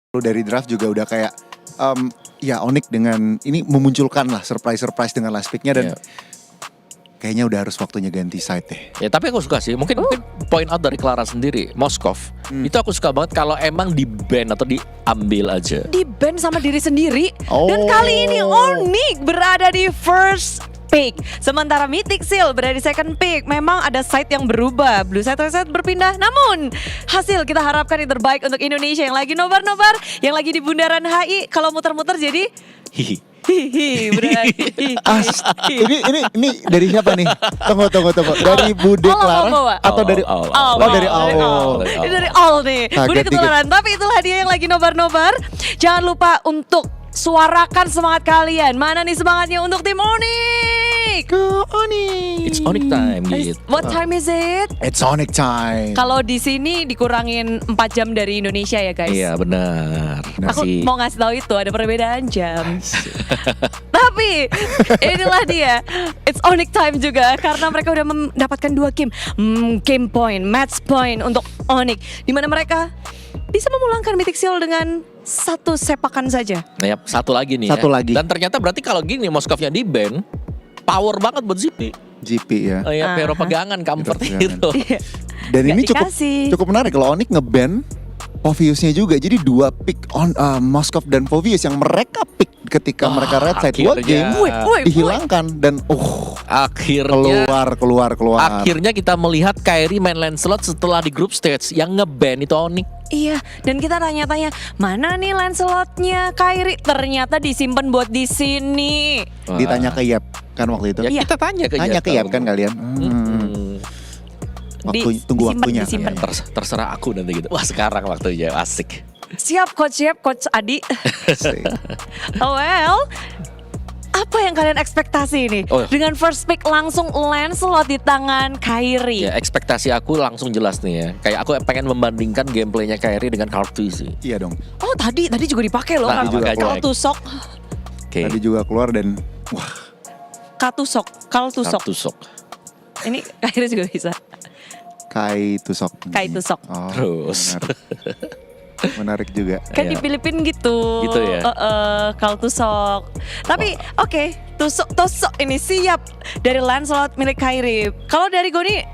dari draft juga udah kayak ya Onyx dengan ini memunculkan lah surprise dengan last picknya dan kayaknya udah harus waktunya ganti side deh. Ya tapi aku suka sih, mungkin point out dari Clara sendiri, Moskov itu aku suka banget kalau emang di ban atau diambil aja. Di ban sama diri sendiri. Dan kali ini Onyx berada di first pick. Sementara Mythic Seal berada di second pick. Memang ada side yang berubah. Blue side, red side berpindah. Namun hasil kita harapkan yang terbaik untuk Indonesia yang lagi nobar-nobar, yang lagi di Bundaran HI. Kalau muter-muter jadi Hihi. hihi berarti. Ini dari siapa nih? Tunggu. Dari Bude Clara atau dari dari All. Ini dari All nih. Kaget Bude ketularan. Tapi itulah dia yang lagi nobar-nobar. Jangan lupa untuk suarakan semangat kalian. Mana nih semangatnya untuk tim Onyx? Go Onyx. It's Onyx time gitu. What time is it? It's Onyx time. Kalau di sini dikurangin 4 jam dari Indonesia ya guys. Iya benar. Aku mau ngasih tahu itu ada perbedaan jam. Tapi inilah dia. It's Onyx time juga karena mereka udah mendapatkan 2 game. Game point, match point untuk Onyx. Di mana mereka bisa memulangkan Mythic Seal dengan 1 sepakan saja. Nah, satu lagi nih. Satu lagi. Dan ternyata berarti kalau gini Moskovnya di ban, power banget buat ZP. GP ya. Oh ya, pero pegangan comfort Pero itu. Dan Nggak ini dikasih. cukup menarik kalau Onyx nge-ban Poviusnya juga. Jadi 2 pick on Moskov dan Povius yang mereka pick ketika mereka red side 2 game dihilangkan dan akhirnya keluar. Akhirnya kita melihat Kairi main Lancelot setelah di group stage yang nge-ban itu Onyx. Iya, dan kita tanya-tanya mana nih Lancelotnya Kairi? Ternyata disimpan buat di sini. Ditanya ke Yap kan waktu itu. Ya kita tanya ke Yap kan kalian. Tunggu waktunya. Disimpan. Terserah aku nanti gitu. Wah sekarang waktunya asik. Siap coach Adi. Oh well, apa yang kalian ekspektasi ini? Dengan first pick langsung Lancelot di tangan Kairi. Ya ekspektasi aku langsung jelas nih ya. Kayak aku pengen membandingkan gameplaynya Kairi dengan Kartu sih. Iya dong. Oh tadi juga dipakai loh. Kaltusok. Tadi juga keluar dan wah. Kaltusok. Ini Kairi juga bisa. Kai Tusok. Oh, terus menarik juga. Kan di Filipina gitu. Gitu ya. Kaltusok. Tapi oke, Tusok ini siap dari Lancelot milik Kairi. Kalau dari Goni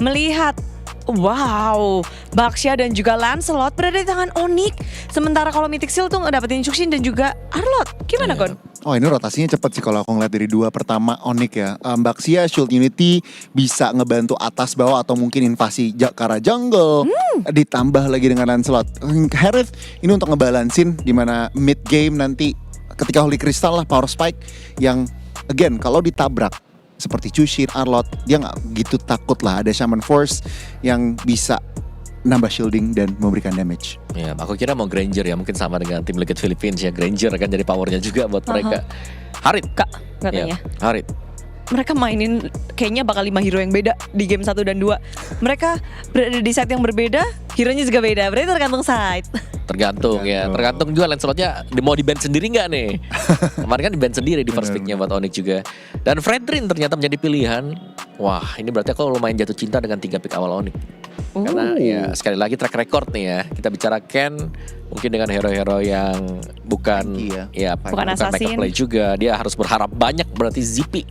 melihat wow, Baxia dan juga Lancelot berada di tangan Onyx. Sementara kalau Mythic Seal tuh ngedapetin Chuxin dan juga Arlot. Gimana Gon? Oh ini rotasinya cepat sih kalau aku ngeliat dari 2 pertama Onyx ya. Baxia Shield Unity bisa ngebantu atas bawah atau mungkin invasi ke arah jungle. Ditambah lagi dengan Lancelot. Harith ini untuk ngebalansin di mana mid game nanti ketika Holy Crystal lah Power Spike yang again kalau ditabrak seperti Chuxin, Arlot, dia gak gitu takut lah. Ada Shaman Force yang bisa nambah shielding dan memberikan damage. Ya, aku kira mau Granger ya, mungkin sama dengan tim Liquid Philippines ya. Granger kan jadi powernya juga buat mereka. Harit Kak, katanya. Ya, Harit. Mereka mainin kayaknya bakal 5 hero yang beda di game 1 dan 2. Mereka berada di side yang berbeda, hero-nya juga beda. Berarti tergantung side. Tergantung juga Lancelotnya mau di ban sendiri nggak nih? Kemarin kan di ban sendiri di first picknya buat Onyx juga. Dan Fredrin ternyata menjadi pilihan. Wah ini berarti aku lumayan jatuh cinta dengan 3 pick awal Onyx. Karena ya sekali lagi track record nih ya. Kita bicara Ken mungkin dengan hero-hero yang bukan assassin play juga. Dia harus berharap banyak berarti Zippy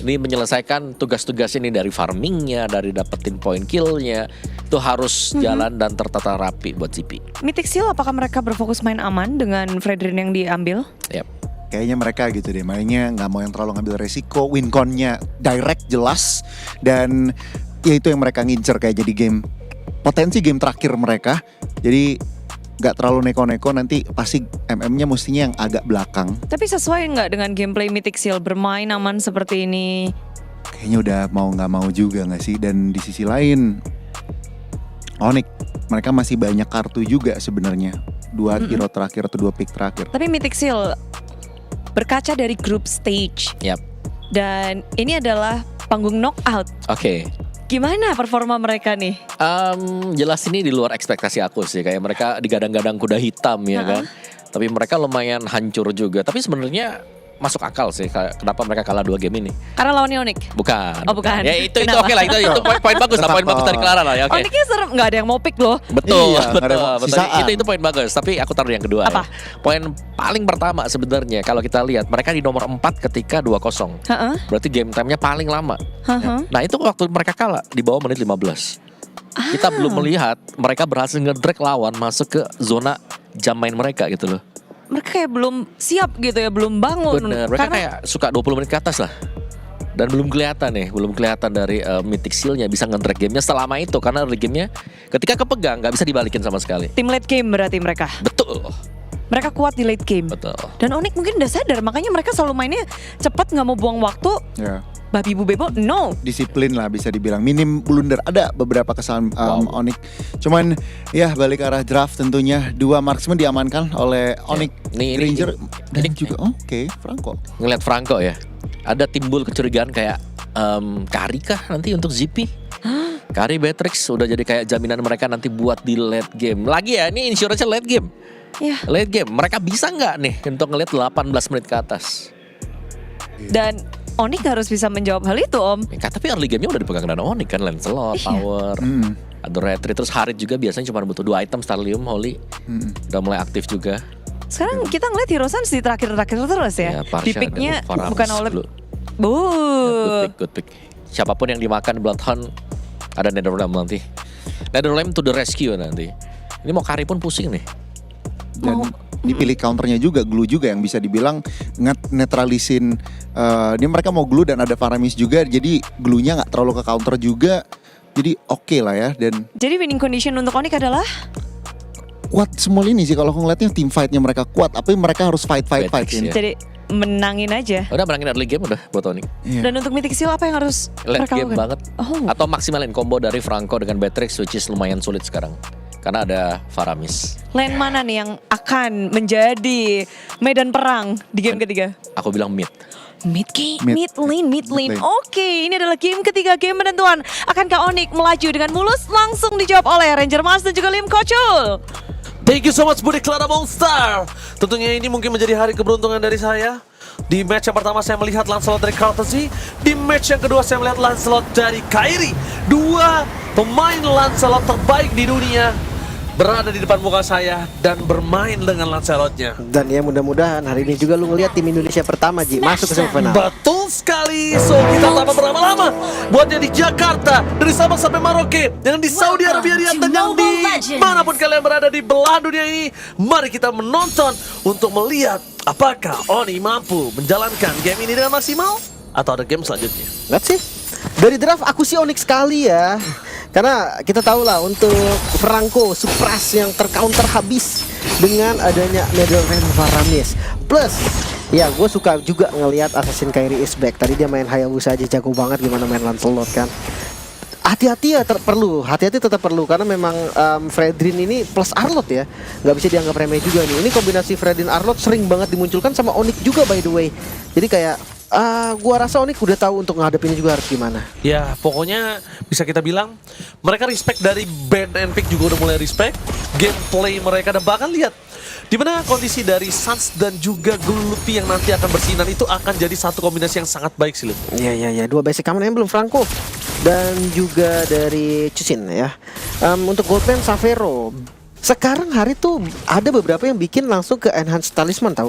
ini menyelesaikan tugas-tugas ini dari farmingnya, dari dapetin point killnya. Itu harus jalan dan tertata rapi buat Zippy. Mythic Seal apakah mereka berfokus main aman dengan Fredrin yang diambil? Yep. Kayaknya mereka gitu deh, mainnya gak mau yang terlalu ngambil resiko. Win con-nya direct jelas. Dan ya itu yang mereka ngincer kayak jadi game, potensi game terakhir mereka. Jadi gak terlalu neko-neko, nanti pasti MM-nya mestinya yang agak belakang. Tapi sesuai gak dengan gameplay Mythic Seal bermain aman seperti ini? Kayaknya udah mau gak mau juga gak sih. Dan di sisi lain Onyx mereka masih banyak kartu juga sebenarnya. 2 hero terakhir atau 2 pick terakhir. Tapi Mythic Seal berkaca dari group stage. Yap. Dan ini adalah panggung knockout. Oke. Gimana performa mereka nih? Jelas ini di luar ekspektasi aku sih. Kayak mereka digadang-gadang kuda hitam ya kan. Tapi mereka lumayan hancur juga. Tapi sebenarnya masuk akal sih kenapa mereka kalah 2 game ini. Karena lawannya Onyx. Bukan. Oh, bukan. Ya itu Kenapa? oke lah, itu poin bagus lah, poin bagus dari Clara lah ya. Oke. Onyxnya serem, nggak ada yang mau pick loh. Betul, Iya, nggak ada betul. sisaan. Itu poin bagus. Tapi aku taruh yang kedua. Apa? Ya. Poin paling pertama sebenarnya kalau kita lihat mereka di nomor 4 ketika 2-0. Heeh. Berarti game time-nya paling lama. Heeh. Nah itu waktu mereka kalah di bawah menit 15. Kita belum melihat mereka berhasil ngedrag lawan masuk ke zona jam main mereka gitu loh. Mereka kayak belum siap gitu ya, belum bangun. Bener, mereka Karena kayak suka 20 menit ke atas lah. Dan belum kelihatan dari Mythic Seal-nya bisa nge-drag gamenya selama itu. Karena early gamenya ketika kepegang gak bisa dibalikin sama sekali. tim late game berarti mereka. Betul, Mereka kuat di late game. betul. Dan Onyx mungkin udah sadar, makanya mereka selalu mainnya cepat, nggak mau buang waktu. Ya. Babi Bu Bebo, no. Disiplin lah bisa dibilang, minim blunder, ada beberapa kesalahan Onyx. Cuman ya balik ke arah draft tentunya 2 marksman diamankan oleh Onyx, Nih, ini- Ranger dan ini- juga oke, Franco. Ngeliat Franco ya, ada timbul kecurigaan kayak Kari kah nanti untuk ZP? Kari Beatrix udah jadi kayak jaminan mereka nanti buat di late game. Lagi ya, ini insurance late game. Ya. Late game, mereka bisa nggak nih untuk ngeliat 18 menit ke atas? Dan Onyx harus bisa menjawab hal itu, Om. Ya, tapi early game-nya udah dipegang dan Onyx kan, Lancelot, Iya. Tower, Mm. ada Retri, terus Harit juga biasanya cuma butuh 2 item, Starlium, Holy, udah mulai aktif juga. Sekarang kita ngeliat Hero Sans di terakhir-terakhir terus ya. Parsha Di picknya dan Faramis bukan oleh dulu. Good Good pick. Siapapun yang dimakan Bloodhound, ada Netherrealm nanti. Netherrealm to the rescue nanti. Ini mau Kari pun pusing nih. Dan dipilih counternya juga, glue juga yang bisa dibilang netralisin. Ini mereka mau glue dan ada Faramis juga, jadi glue-nya nggak terlalu ke counter juga. Jadi oke lah ya, dan Jadi winning condition untuk Onyx adalah kuat semua ini sih kalau aku ngeliatnya tim fight-nya mereka kuat, tapi mereka harus fight Beatrix, ini. ya. jadi menangin aja. Udah menangin early game udah buat Onyx. Iya. Dan untuk Mythic Seal apa yang harus Late mereka game lakukan? banget. Oh. Atau maksimalin combo dari Franco dengan Beatrix, which is lumayan sulit sekarang. Karena ada Faramis. Lane mana nih yang akan menjadi medan perang di game ketiga? Aku bilang mid. Mid lane. lane. Oke, ini adalah game ketiga, game penentuan. Akankah Onyx melaju dengan mulus? Langsung dijawab oleh Ranger Mas dan juga Lim Kocul. Thank you so much Budi Clara Monster. Tentunya ini mungkin menjadi hari keberuntungan dari saya. Di match yang pertama saya melihat Lancelot dari Courtesy. Di match yang kedua saya melihat Lancelot dari Kairi. 2 pemain Lancelot terbaik di dunia berada di depan muka saya dan bermain dengan Lancelotnya. Dan ya mudah-mudahan hari ini juga lu ngeliat tim Indonesia pertama Ji masuk ke semifinal. Betul sekali. So kita tanpa berlama-lama buatnya di Jakarta, dari Sabang sampai Merauke, yang di Saudi Arabia dan yang di manapun kalian berada di belahan dunia ini. Mari kita menonton untuk melihat apakah Oni mampu menjalankan game ini dengan maksimal atau ada game selanjutnya. Lihat sih. Dari draft aku sih Onyx sekali ya. Karena kita tahu lah untuk Franco Supras yang tercounter habis dengan adanya Netherrealm Faramis. Plus ya gue suka juga ngelihat Assassin Kairi is back. Tadi dia main Hayabusa aja jago banget gimana main Lancelot kan. Hati-hati ya hati-hati tetap perlu karena memang Fredrin ini plus Arlot ya nggak bisa dianggap remeh juga nih. Ini kombinasi Fredrin Arlot sering banget dimunculkan sama Onyx juga by the way. Jadi kayak gua rasa Onyx udah tahu untuk ngadepinnya juga harus gimana. Ya pokoknya bisa kita bilang mereka respect dari band and pick juga udah mulai respect gameplay mereka, dan bahkan lihat dimana kondisi dari Sans dan juga Gulupi yang nanti akan bersinar itu akan jadi satu kombinasi yang sangat baik sih. Iya 2 basic common emblem Franco dan juga dari Chusin ya. Untuk Goldman Savero sekarang hari tuh ada beberapa yang bikin langsung ke Enhanced Talisman tahu.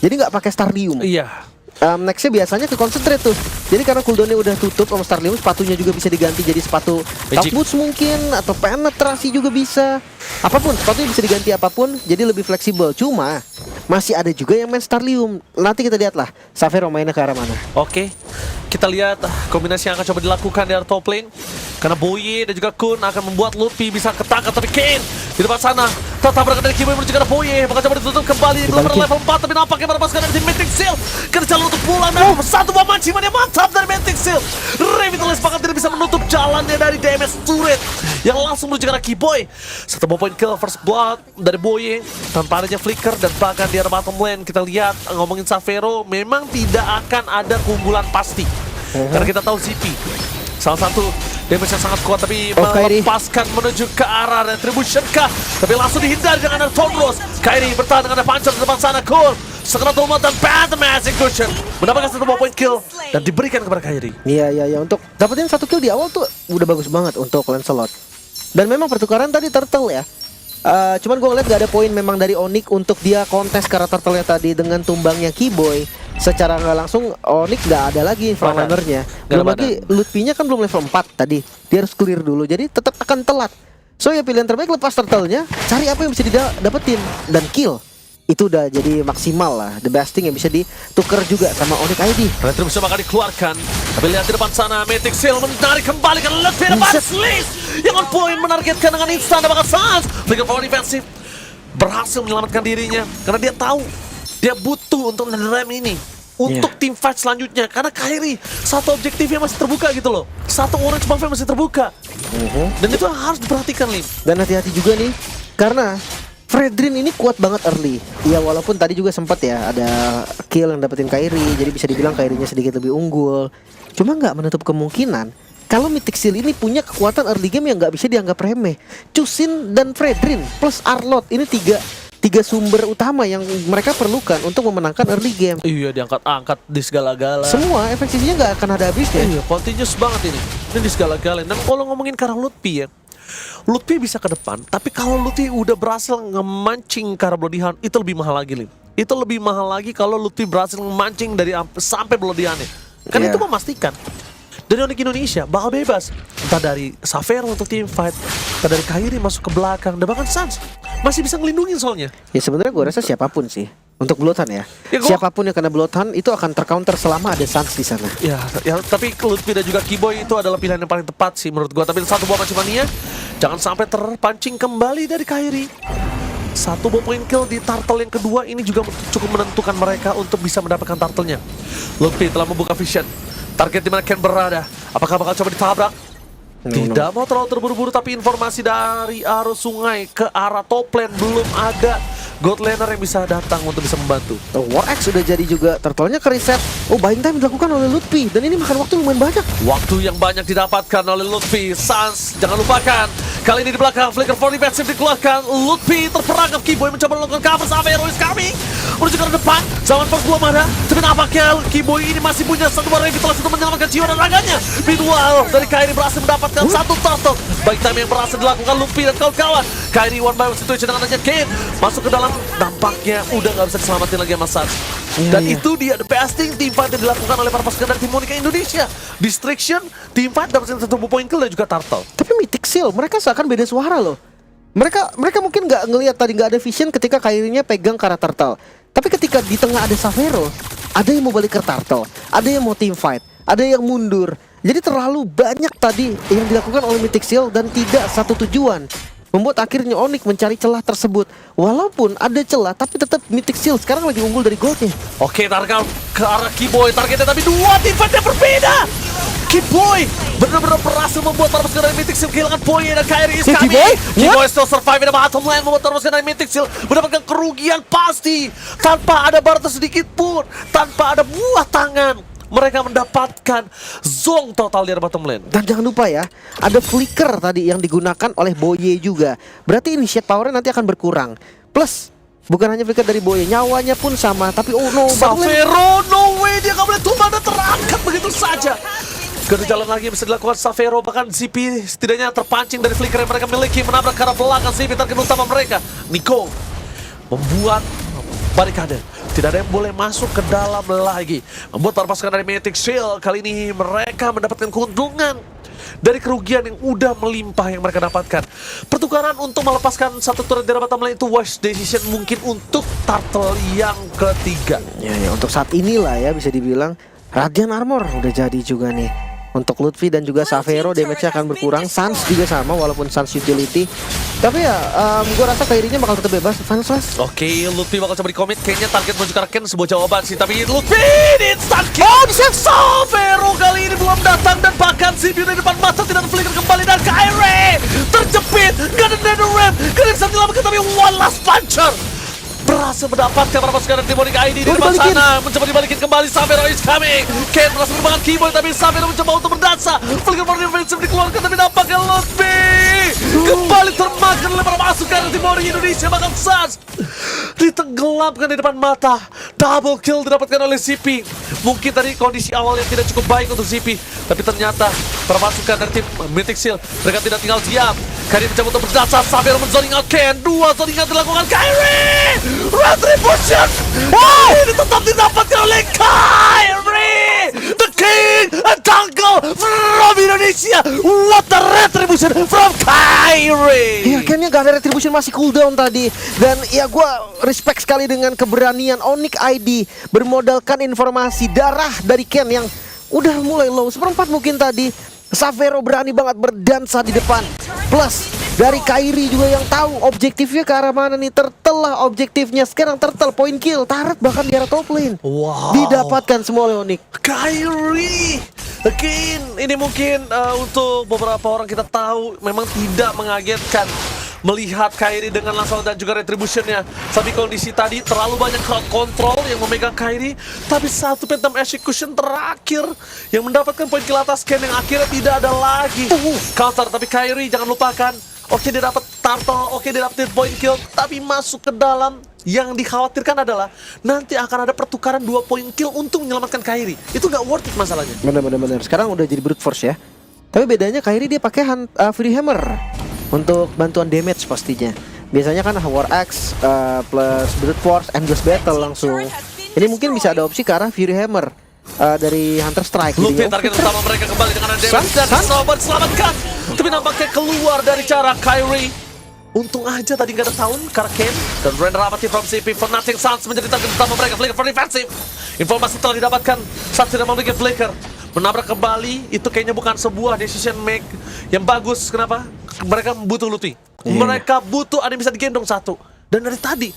Jadi nggak pakai Starlium. Iya. Nextnya biasanya ke Concentrate tuh. Jadi karena cooldownnya udah tutup sama Starlium, sepatunya juga bisa diganti jadi sepatu top Magic. boots mungkin, atau penetrasi juga bisa. Apapun, sepatunya bisa diganti apapun, jadi lebih fleksibel. Cuma masih ada juga yang main Starlium. Nanti kita lihat lah Savero mainnya ke arah mana. Oke, kita lihat kombinasi yang akan coba dilakukan di arah top lane. Karena Boye dan juga Kun akan membuat Luffy bisa ketangkap, tapi Kane di depan sana tetap berangkat dari Kiboy menuju ke arah Boye. Bakal coba ditutup kembali di level 4, tapi nampaknya melepaskan dari tim Mythic Seal. Kerja untuk pulang dan satu pemancingan yang mantap dari Mythic Seal. Revitalis bahkan tidak bisa menutup jalannya dari damage turret yang langsung menuju ke arah Kiboy. Satu point kill first blood dari Boye tanpa adanya flicker, dan bahkan di arah bottom lane kita lihat ngomongin Savero memang tidak akan ada keunggulan pasti. Karena kita tahu ZP salah satu damage yang sangat kuat, tapi Kairi melepaskan menuju ke arah Retribution kah? Tapi langsung dihindari dengan ada Tornos. Kairi bertahan dengan ada Pancer di depan sana. Cool Segera Tulma dan Batman Execution mendapatkan satu point kill dan diberikan kepada Kairi. Iya, untuk dapetin satu kill di awal tuh udah bagus banget untuk Lancelot. Dan memang pertukaran tadi turtle ya. Cuman gue ngeliat gak ada poin memang dari Onyx untuk dia kontes karena turtle-nya tadi dengan tumbangnya Keyboy. Secara nggak langsung Onyx gak ada lagi frontrunner-nya. Belum lagi Lutfi-nya kan belum level 4 tadi. Dia harus clear dulu, jadi tetap akan telat. So ya pilihan terbaik lepas turtle-nya, cari apa yang bisa didapetin dan kill. Itu udah jadi maksimal lah. The best thing yang bisa ditukar juga sama Onyx ID. Retribution bakal dikeluarkan. Tapi lihat di depan sana, Mythic Seal menarik kembali ke Lutfi depan Sliss yang on point menargetkan dengan instan dan bakal Sans. Flicker power defensif berhasil menyelamatkan dirinya karena dia tahu dia butuh untuk NetherRealm ini untuk tim fight selanjutnya karena Kairi satu objektifnya masih terbuka gitu loh. Satu orange buff masih terbuka. Dan itu harus diperhatikan, Lim. Dan hati-hati juga nih karena Fredrin ini kuat banget early. Ya walaupun tadi juga sempat ya ada kill yang dapetin Kairi, jadi bisa dibilang Kairinya sedikit lebih unggul. Cuma nggak menutup kemungkinan kalau Mythic Seal ini punya kekuatan early game yang nggak bisa dianggap remeh. Cusin dan Fredrin plus Arlot ini tiga sumber utama yang mereka perlukan untuk memenangkan early game. Iya, diangkat-angkat di segala-gala. Semua efektifnya nggak akan ada habisnya. Iya, continuous banget ini. Ini di segala-gala. Dan kalau ngomongin ke arah Lutfi ya, Lutfi bisa ke depan, tapi kalau Lutfi udah berhasil ngemancing ke arah Bloody Hand, itu lebih mahal lagi, Lim. Itu lebih mahal lagi kalau Lutfi berhasil ngemancing dari sampai Bloody Hand-nya. Kan itu memastikan dari Onyx Indonesia bakal bebas. Entah dari Xavero untuk team fight, entah dari Kairi masuk ke belakang, dan bahkan Sans masih bisa ngelindungin soalnya. Ya sebenarnya gue rasa siapapun sih untuk Bloodhound ya. Siapapun yang kena Bloodhound itu akan tercounter selama ada Sans di sana. Ya, tapi Lutfi dan juga Keyboy itu adalah pilihan yang paling tepat sih menurut gua. Tapi satu buah Macimania jangan sampai terpancing kembali dari Kairi. Satu buah point kill di turtle yang kedua ini juga cukup menentukan mereka untuk bisa mendapatkan turtle-nya. Lutfi telah membuka vision. Target di mana Ken berada. Apakah bakal coba ditabrak? Tidak mau terlalu terburu-buru, tapi informasi dari arus sungai ke arah top lane belum ada God Laner yang bisa datang untuk bisa membantu. War X sudah jadi juga, turtle-nya ke reset. Oh, buying time dilakukan oleh Lutfi dan ini makan waktu lumayan banyak. Waktu yang banyak didapatkan oleh Lutfi. Sans, jangan lupakan. Kali ini di belakang, Flicker for defensive dikeluarkan. Lutfi terperangkap, Keyboy mencoba melakukan cover. Xavero is coming menuju ke depan. Zaman Fox belum ada. Tapi nampaknya Keyboy ini masih punya satu barang revitalize untuk menyelamatkan jiwa dan raganya. Meanwhile, dari Kairi berhasil mendapatkan satu turtle. Baik time yang berhasil dilakukan Lutfi dan kawan-kawan. Kairi one by one situation dengan adanya Kane masuk ke dalam. Dampaknya udah nggak bisa diselamatin lagi sama Sans. Dan itu dia the best thing team fight yang dilakukan oleh para pasukan dari tim Monica Indonesia. Distraction, team fight dapat satu point kill dan juga turtle. Tapi Mythic Seal mereka seakan beda suara loh. Mereka mungkin nggak ngelihat tadi, nggak ada vision ketika Kairinya pegang ke arah turtle. Tapi ketika di tengah ada Xavero, ada yang mau balik ke turtle, ada yang mau team fight, ada yang mundur. Jadi terlalu banyak tadi yang dilakukan oleh Mythic Seal dan tidak satu tujuan. Membuat akhirnya Onyx mencari celah tersebut. Walaupun ada celah, tapi tetap Mythic Seal sekarang lagi unggul dari goldnya. Oke, target ke arah Keyboy. Targetnya tapi dua tim fight yang berbeda. Keyboy benar-benar berhasil membuat para pasukan dari Mythic Seal kehilangan poin dan Kairi is coming. Keyboy still survive di bottom lane, membuat para pasukan dari Mythic Seal mendapatkan kerugian pasti. Tanpa ada barter sedikit pun, tanpa ada buah tangan. Mereka mendapatkan zong total di bottom lane. Dan jangan lupa ya, ada flicker tadi yang digunakan oleh Boye juga. Berarti initiate powernya nanti akan berkurang. Plus, bukan hanya flicker dari Boye, nyawanya pun sama. Tapi oh no, Xavero, no way, dia gak boleh tumbang dan terangkat begitu saja. Gak ada jalan lagi yang bisa dilakukan Xavero. Bahkan ZP setidaknya terpancing dari flicker yang mereka miliki, menabrak ke arah belakang ZP target utama mereka. Nico membuat barikade. Tidak ada yang boleh masuk ke dalam lagi. Membuat para pasukan dari Mythic Seal kali ini mereka mendapatkan keuntungan dari kerugian yang udah melimpah yang mereka dapatkan. Pertukaran untuk melepaskan satu turret dari bottom lane itu wise decision mungkin untuk turtle yang ketiga. Ya, untuk saat inilah ya bisa dibilang Radiant Armor udah jadi juga nih. Untuk Lutfi dan juga Xavero damage-nya akan berkurang. Sans juga sama walaupun Sans utility. Tapi ya gue rasa Kairinya bakal tetap bebas. Final Slash. Oke, Lutfi bakal coba di-commit. Kayaknya target menuju ke Ken sebuah jawaban sih. Tapi Lutfi instant kill. Xavero kali ini belum datang. Dan bahkan si di depan mata tidak flicker kembali. Dan Kairi terjepit. Gak ada NetherRealm. Gak bisa dilamatkan tapi one last puncher berhasil mendapatkan para pasukan dari Monica ID di depan sana. Mencoba dibalikin kembali. Xavero is coming. Ken berhasil menemukan Keyboy tapi Xavero mencoba untuk berdasa. Flicker for defensive dikeluarkan tapi nampaknya Lutfi kembali termakan oleh para pasukan dari Monica Indonesia. Bahkan Sans ditenggelamkan di depan mata. Double kill didapatkan oleh ZP. Mungkin tadi kondisi awal yang tidak cukup baik untuk ZP, tapi ternyata permasukan dari tim Mythic Seal, mereka tidak tinggal diam. Kairi mencoba untuk berdasar sambil menzoning out Ken. 2 zoning out dilakukan Kairi. Retribution. Wow, ini tetap didapatkan oleh Kairi. The King and Jungle from Indonesia. What the retribution from Kairi. Ya Ken-nya gak ada retribution, masih cooldown tadi. Dan ya gue respect sekali dengan keberanian Onyx ID bermodalkan informasi darah dari Ken yang udah mulai low. Seperempat mungkin tadi Xavero berani banget berdansa di depan. Plus dari Kairi juga yang tahu objektifnya ke arah mana nih. Turtle lah objektifnya sekarang, Turtle point kill, turret bahkan di arah top lane. Wow. Didapatkan semua oleh Onyx. Kairi again, ini mungkin untuk beberapa orang kita tahu memang tidak mengagetkan melihat Kairi dengan langsung dan juga retributionnya. Tapi kondisi tadi terlalu banyak crowd control yang memegang Kairi. Tapi satu Phantom Execution terakhir yang mendapatkan poin kill atas Ken yang akhirnya tidak ada lagi. Counter, tapi Kairi jangan lupakan. Oke, dia dapat turtle, oke dia dapat point kill, tapi masuk ke dalam. Yang dikhawatirkan adalah nanti akan ada pertukaran 2 poin kill untuk menyelamatkan Kairi. Itu nggak worth it masalahnya. Bener. Sekarang udah jadi brute force ya. Tapi bedanya Kairi dia pakai Fury Hammer untuk bantuan damage pastinya. Biasanya kan War Axe plus brute force endless battle langsung. Ini mungkin bisa ada opsi ke arah Fury Hammer dari Hunter Strike. Luffy target utama mereka kembali dengan ada damage dan Sobat selamatkan. Tapi nampaknya keluar dari cara Kairi. Untung aja tadi nggak ada tahun karena Ken dan Render Apathy from CP for Nothing Sans menjadi target utama mereka. Flicker for defensive. Informasi telah didapatkan saat tidak memiliki Flicker. Menabrak kembali itu kayaknya bukan sebuah decision make yang bagus. Kenapa? Mereka butuh Luffy. Mereka butuh ada yang bisa digendong satu. Dan dari tadi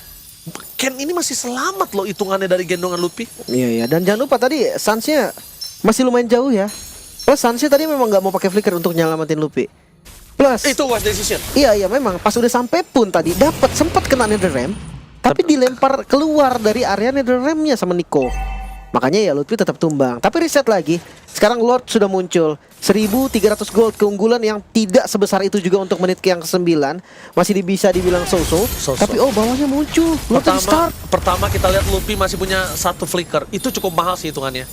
Ken ini masih selamat loh hitungannya dari gendongan Luffy. Iya, dan jangan lupa tadi Sans-nya masih lumayan jauh ya. Plus Sans-nya tadi memang nggak mau pakai Flicker untuk nyelamatin Luffy. Plus Itu was decision. Iya memang pas udah sampai pun tadi dapat sempat kena Netherrealm, tapi dilempar keluar dari area Netherrealm-nya sama Nico. Makanya ya Lutfi tetap tumbang. Tapi reset lagi. Sekarang Lord sudah muncul. 1.300 gold keunggulan yang tidak sebesar itu juga untuk menit yang ke-9. Masih bisa dibilang so-so. Tapi bawahnya muncul. Lord tadi start. Pertama kita lihat Luffy masih punya 1 Flicker. Itu cukup mahal sih hitungannya.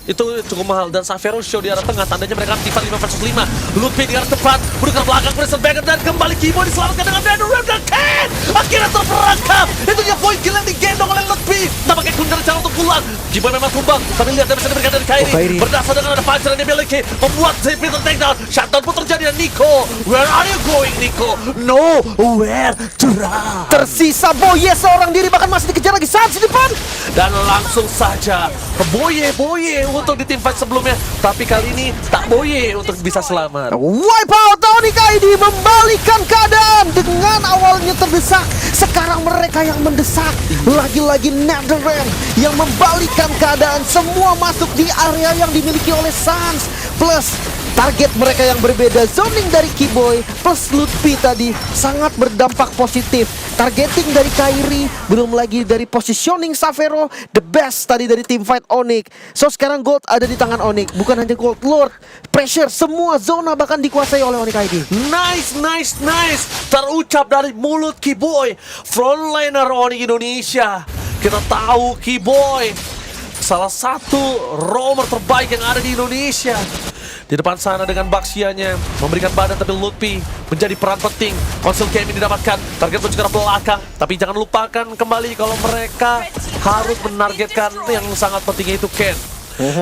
Itu cukup mahal. Dan Xavero show di arah tengah. Tandanya mereka aktifan 5 versus 5. Luffy di arah depan. Berikan belakang Crystal Bagger. Dan kembali Kibo diselamatkan dengan Netherrealm. Dan Ken akhirnya terperangkap. Itu dia poin kill yang digendong oleh Luffy. Tampaknya Kun cara untuk pulang. Kibo memang tumbang. Tapi lihat damage yang diberikan dari Kairi. Berdasar dengan ada puncher yang dimiliki. Membuat ZP takedown. Shutdown pun terjadi. Dan Nico, where are you going Nico? No, where to run? Tersisa Boye seorang diri, bahkan masih dikejar lagi Sans di depan. Dan langsung saja Boye untuk di tim fight sebelumnya. Tapi kali ini tak Boye untuk bisa selamat. Wipe out Onyx ID membalikan keadaan. Dengan awalnya terdesak, sekarang mereka yang mendesak. Lagi-lagi Netherrealm yang membalikan keadaan. Semua masuk di area yang dimiliki oleh Sans. Plus target mereka yang berbeda, zoning dari Keyboy plus Lutfi tadi sangat berdampak positif. Targeting dari Kairi, belum lagi dari positioning Xavero, the best tadi dari tim fight Onyx. So sekarang gold ada di tangan Onyx, bukan hanya gold, Lord, pressure, semua zona bahkan dikuasai oleh Onyx ID. Nice. Terucap dari mulut Keyboy, frontliner Onyx Indonesia. Kita tahu Keyboy salah satu roamer terbaik yang ada di Indonesia. Di depan sana dengan Baxianya memberikan badan, tapi Lutfi menjadi peran penting. Konsil Kemi didapatkan, target pun juga belakang. Tapi jangan lupakan kembali kalau mereka harus menargetkan yang sangat penting itu Ken.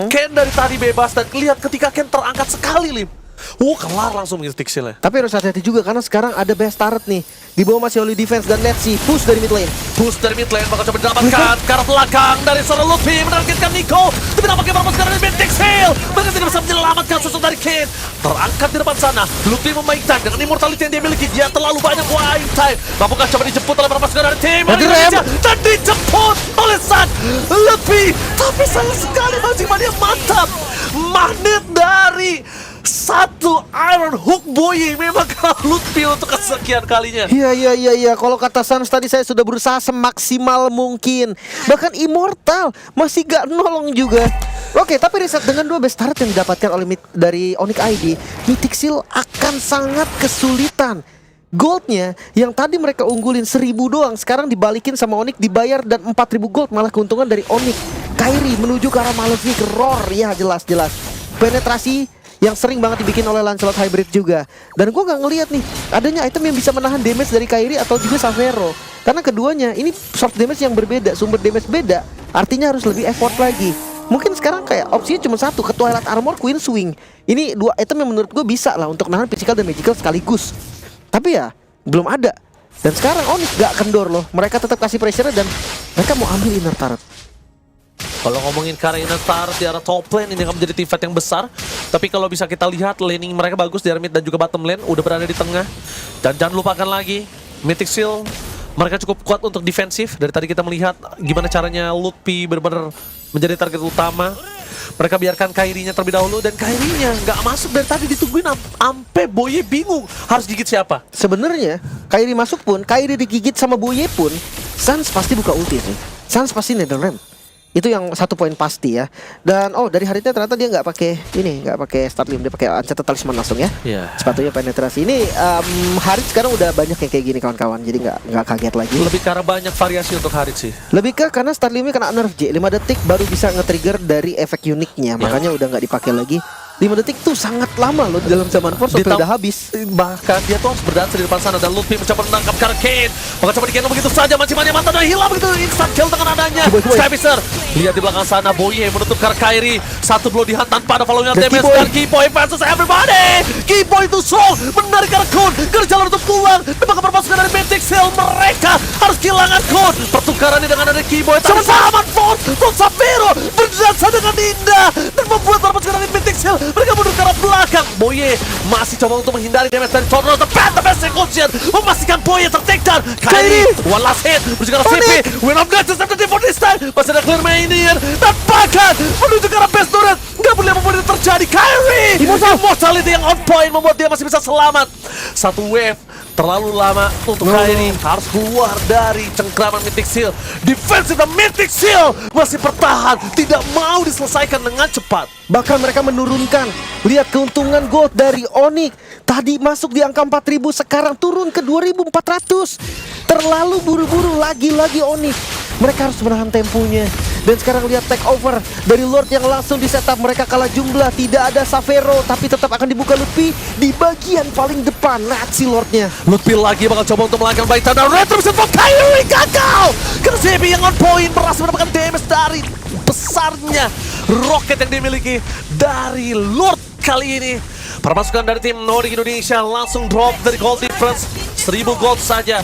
Ken dari tadi bebas dan lihat ketika Ken terangkat sekali Lim. Kelar langsung Mythic Seal-nya. Tapi harus hati-hati juga karena sekarang ada best turret nih. Di bawah masih Holy Defense dan let's see push dari mid lane. Bakal coba didapatkan ke arah belakang dari seorang Luffy menargetkan Nico. Tapi nampaknya berapa sekarang dari Mythic Seal. Mereka tidak bisa menyelamatkan sosok dari Ken. Terangkat di depan sana. Luffy memain time dengan immortality yang dia miliki. Dia terlalu banyak wine time. Mampukah coba dijemput oleh berapa sekarang dari tim Indonesia. Dan dijemput oleh sang Luffy. Tapi sayang sekali masih dia mantap. Magnet dari satu Iron Hook Boy memang Lutfi untuk kesekian kalinya. Iya. Kalau kata Sans tadi saya sudah berusaha semaksimal mungkin. Bahkan Immortal masih gak nolong juga. Oke, tapi riset dengan 2 best turret yang didapatkan oleh dari Onyx ID, Mythic Seal akan sangat kesulitan Goldnya yang tadi mereka unggulin 1000 doang, sekarang dibalikin sama Onyx, dibayar dan 4000 gold, malah keuntungan dari Onyx. Kairi menuju ke arah Malefic Roar, ya jelas penetrasi yang sering banget dibikin oleh Lancelot Hybrid juga. Dan gue gak ngelihat nih adanya item yang bisa menahan damage dari Kairi atau juga Savero, karena keduanya ini short damage yang berbeda, sumber damage beda, artinya harus lebih effort lagi. Mungkin sekarang kayak opsinya cuma satu, ke Twilight Armor, Queen Swing. Ini dua item yang menurut gue bisa lah untuk nahan physical dan magical sekaligus. Tapi ya belum ada. Dan sekarang Onyx gak kendor loh, mereka tetap kasih pressure dan mereka mau ambil inner turret. Kalau ngomongin Karina Tar di arah top lane, ini akan menjadi team fight yang besar. Tapi kalau bisa kita lihat, laning mereka bagus di arah mid dan juga bottom lane, udah berada di tengah. Dan jangan lupakan lagi, Mythic Seal, mereka cukup kuat untuk defensif. Dari tadi kita melihat gimana caranya Lutpi benar-benar menjadi target utama. Mereka biarkan Kairinya terlebih dahulu, dan Kairinya nggak masuk dari tadi, ditungguin ampe Boye bingung harus gigit siapa. Sebenarnya Kairi masuk pun, Kairi digigit sama Boye pun, Sans pasti buka ulti sih. Sans pasti Netherrealm. Itu yang satu poin pasti ya. Dan dari Haritnya ternyata dia nggak pakai ini, nggak pakai Starlium, dia pakai Enchanted Talisman langsung ya. Iya. Sepatunya penetrasi. Ini Harit sekarang udah banyak yang kayak gini kawan-kawan, jadi nggak kaget lagi. Lebih karena banyak variasi untuk Harit sih. Lebih ke karena Starliumnya kena nerf J, 5 detik baru bisa nge-trigger dari efek uniknya, makanya udah nggak dipakai lagi. 5 detik tuh sangat lama loh di dalam zaman Force, sampai udah habis. Bahkan dia tuh harus berdansa di depan sana, dan Lutfi mencoba menangkap Karkane. Maka coba di-cancel begitu saja, mancing-mancing mata dan hilang begitu. Instant kill dengan adanya Skypicer. Lihat di belakang sana, Boye menutup Kairi. Satu blow dihantam tanpa ada following damage. Dan Keyboy versus everybody. Keyboy itu strong, menarik arah Kun. Kerja untuk pulang. Dan maka perpasukan dari Mythic Seal, mereka harus kehilangan Kun. Pertukarannya dengan ada Keyboy. Sama-sama Force Savero berdansa dengan indah dan membuat perpasukan dari Mythic Seal mereka mundur ke arah belakang. Boye masih coba untuk menghindari damage dari Tornado. The best execution memastikan Boye ter-take down. Kairi, one last hit menuju ke arah CP. Win of Nexus after for this time. Masih ada clear Mania dan bahkan menuju ke arah best turret. Gak boleh membuat itu terjadi. Kairi, immortality yang on point membuat dia masih bisa selamat. Satu wave terlalu lama untuk Kairi, harus keluar dari cengkraman Mythic Seal. Defensive dan Mythic Seal masih bertahan, tidak mau diselesaikan dengan cepat. Bahkan mereka menurunkan. Lihat keuntungan gold dari Onyx. Tadi masuk di angka 4000, sekarang turun ke 2400. Terlalu buru-buru lagi-lagi Onyx. Mereka harus menahan temponya. Dan sekarang lihat take over dari Lord yang langsung di setup. Mereka kalah jumlah, tidak ada Savero, tapi tetap akan dibuka Lutfi di bagian paling depan. Lihat si Lordnya. Lutfi lagi bakal coba untuk melangkah baik dan retribution for Kairi gagal. Karena CB yang on point berhasil mendapatkan damage dari besarnya roket yang dimiliki dari Lord kali ini. Permasukan dari tim Nordic Indonesia langsung drop dari gold difference 1000 gold saja.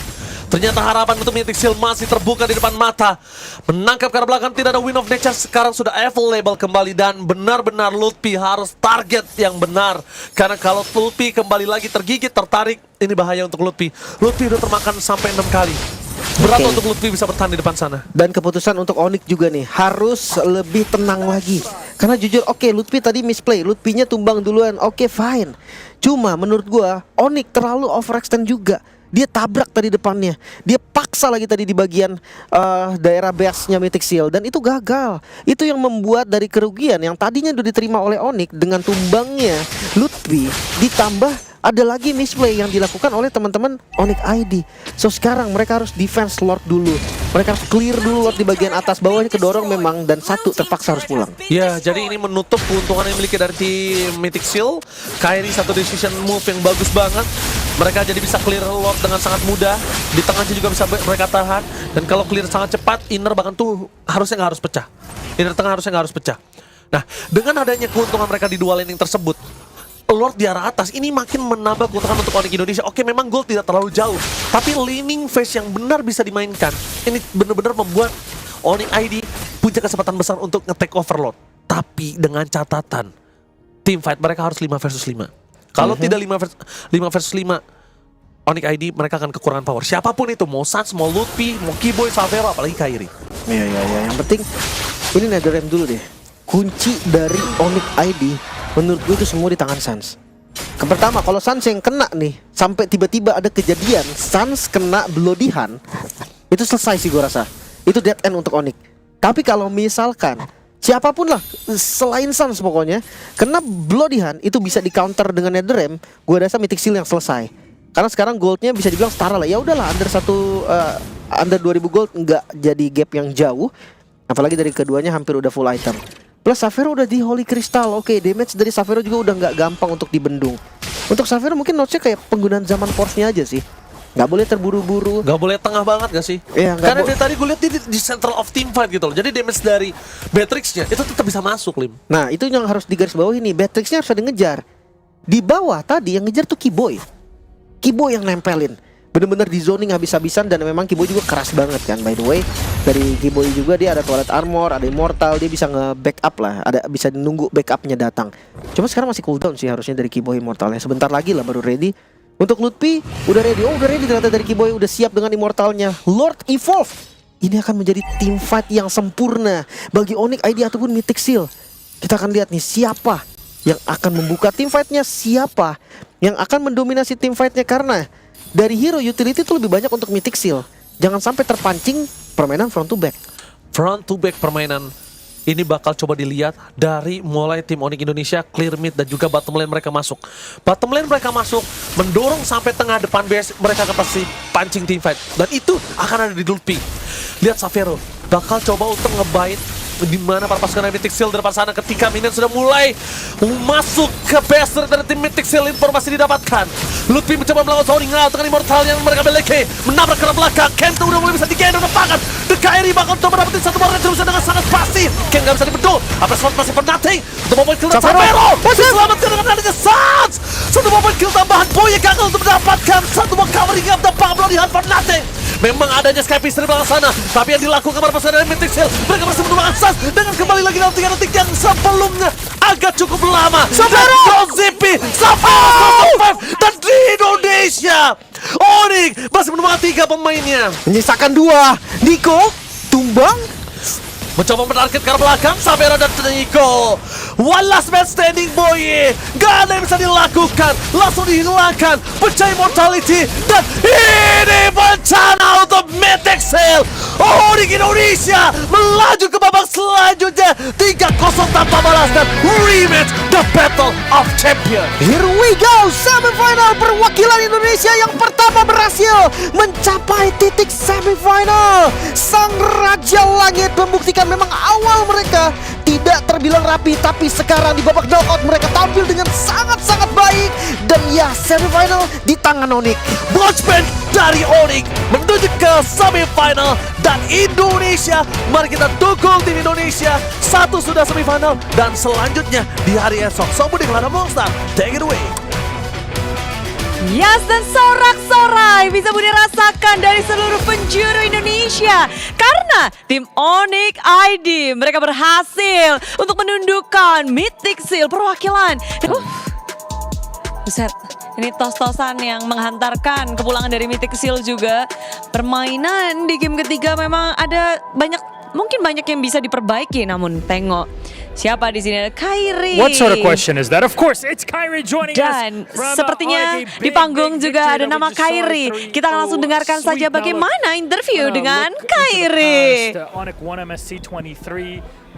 Ternyata harapan untuk Mythic Seal masih terbuka di depan mata. Menangkap ke arah belakang, tidak ada Win of Nature sekarang sudah available kembali. Dan benar-benar Lutfi harus target yang benar. Karena kalau Lutfi kembali lagi tergigit, tertarik, ini bahaya untuk Lutfi. Lutfi udah termakan sampai 6 kali. Berat untuk Lutfi bisa bertahan di depan sana. Dan keputusan untuk Onyx juga nih, harus lebih tenang lagi. Karena jujur, Lutfi tadi misplay, Lutfinya tumbang duluan, fine. Cuma menurut gua, Onyx terlalu overextend juga. Dia tabrak tadi depannya, dia paksa lagi tadi di bagian daerah base-nya Mythic Seal, dan itu gagal. Itu yang membuat dari kerugian yang tadinya udah diterima oleh Onyx dengan tumbangnya Lutfi, ditambah ada lagi misplay yang dilakukan oleh teman-teman Onyx ID. So sekarang mereka harus defense Lord dulu. Mereka harus clear dulu Lord di bagian atas, bawahnya kedorong memang, dan satu terpaksa harus pulang. Ya, jadi ini menutup keuntungan yang dimiliki dari tim Mythic Seal. Kairi satu decision move yang bagus banget. Mereka jadi bisa clear Lord dengan sangat mudah. Di tengahnya juga bisa mereka tahan. Dan kalau clear sangat cepat, inner bahkan tuh harusnya nggak harus pecah. Inner tengah harusnya nggak harus pecah. Nah, dengan adanya keuntungan mereka di dua laning tersebut, Lord di arah atas ini makin menambah keuntungan untuk Onyx Indonesia. Oke, memang gold tidak terlalu jauh, tapi laning phase yang benar bisa dimainkan. Ini benar-benar membuat Onyx ID punya kesempatan besar untuk nge-take over Lord. Tapi dengan catatan, team fight mereka harus 5 versus 5. Kalau tidak 5 versus 5, Onyx ID mereka akan kekurangan power. Siapapun itu, mau Sans, mau Lutfi, mau Keyboy, Savero, apalagi Kairi. Iya. Yang penting ini Netherrealm dulu deh. Kunci dari Onyx ID menurut gue itu semua di tangan Sans. Pertama, kalau Sans yang kena nih, sampai tiba-tiba ada kejadian Sans kena Bloody Hand, itu selesai sih gue rasa. Itu dead end untuk Onyx. Tapi kalau misalkan siapapun lah selain Sans pokoknya kena Bloody Hand, itu bisa di counter dengan Netherrealm, gue rasa Mythic Seal yang selesai. Karena sekarang goldnya bisa dibilang setara lah. Ya udahlah, under 2000 gold nggak jadi gap yang jauh. Apalagi dari keduanya hampir udah full item. Plus Xavero udah di Holy Crystal. Oke, damage dari Xavero juga udah nggak gampang untuk dibendung. Untuk Xavero mungkin notesnya kayak penggunaan zaman Force-nya aja sih. Nggak boleh terburu-buru. Gak boleh tengah banget gak sih? Iya, nggak Karena dari tadi gue lihat di central of team fight gitu loh. Jadi damage dari Beatrix-nya itu tetap bisa masuk, Lim. Nah, itu yang harus digarisbawahi nih. Beatrix-nya harus ada ngejar. Di bawah tadi yang ngejar tuh Kiboy. Kiboy yang nempelin. Bener-bener di zoning habis-habisan dan memang Kiboy juga keras banget kan. By the way, dari Kiboy juga dia ada Twilight Armor, ada Immortal, dia bisa nge-backup lah, bisa nunggu backupnya datang. Cuma sekarang masih cooldown sih harusnya dari Kiboy Immortalnya. Sebentar lagi lah baru ready. Untuk Lutfi udah ready. Oh, udah ready ternyata dari Kiboy, udah siap dengan Immortalnya. Lord Evolve. Ini akan menjadi team fight yang sempurna bagi Onyx, ID ataupun Mythic Seal. Kita akan lihat nih siapa yang akan membuka team fightnya, siapa yang akan mendominasi team fightnya, karena dari hero utility itu lebih banyak untuk Mythic Seal. Jangan sampai terpancing permainan front to back. Front to back permainan ini bakal coba dilihat dari mulai tim Onyx Indonesia clear mid dan juga bottom lane mereka masuk. Bottom lane mereka masuk mendorong sampai tengah depan base, mereka akan pasti pancing team fight. Dan itu akan ada di Lutfi. Lihat Xavero bakal coba untuk ngebait di mana para pasukan Mythic Seal di depan sana ketika minion sudah mulai masuk ke base dari tim Mythic Seal. Informasi didapatkan. Lutfi mencoba melawan zoning out dengan Immortal yang mereka miliki, menabrak ke belakang. Kento udah mulai bisa digendong depankan. The Kairi bakal coba dapetin satu barang yang bisa dengan sangat pasti. Ken gak bisa dibendung. Apa slot masih for nothing. Satu momen kill Xavero diselamatkan dengan adanya Sans. Satu momen kill tambahan Boy yang gagal untuk mendapatkan satu more covering up the Pablo di Hunt for nothing. Memang adanya Skype di belakang sana, tapi yang dilakukan para pasukan dari Mythic Seal, mereka berhasil menemukan Sans dengan kembali lagi dalam 3 detik yang sebelumnya agak cukup lama. Xavero Zippy Xavero dan di Indonesia Onyx masih menemukan 3 pemainnya. Menyisakan 2. Nico tumbang. Mencoba menarget ke arah belakang, Xavero dan Nico. One last man standing, Boy. Gak ada yang bisa dilakukan. Langsung dihilangkan. Pecah immortality. Dan ini bencana untuk Mythic Seal. Onyx Indonesia melaju ke babak selanjutnya. 3-0 tanpa balas dan rematch the Battle of Champions. Here we go, semifinal. Perwakilan Indonesia yang pertama berhasil mencapai titik semifinal. Sang Raja Langit membuktikan memang awal mereka tidak terbilang rapi, tapi sekarang di babak knockout mereka tampil dengan sangat-sangat baik. Dan ya, semifinal di tangan Onyx. Watchman dari Onyx menuju ke semifinal dan Indonesia. Mari kita dukung tim Indonesia. Satu sudah semifinal dan selanjutnya di hari esok. Sobu dengan Monster, take it away. Yes, dan sorak-sorai bisa Budi rasakan dari seluruh penjuru Indonesia. Karena tim Onyx ID mereka berhasil untuk menundukkan Mythic Seal perwakilan. Buset, ini tos-tosan yang menghantarkan kepulangan dari Mythic Seal juga. Permainan di game ketiga memang ada mungkin banyak yang bisa diperbaiki, namun tengok siapa di sini, ada Kairi. What sort of question is that? Of course, it's Kairi joining Dan us from sepertinya RG. di panggung juga ada nama Kairi. Kita akan langsung dengarkan saja bagaimana interview dengan Kairi. Onyx 1 MSC 23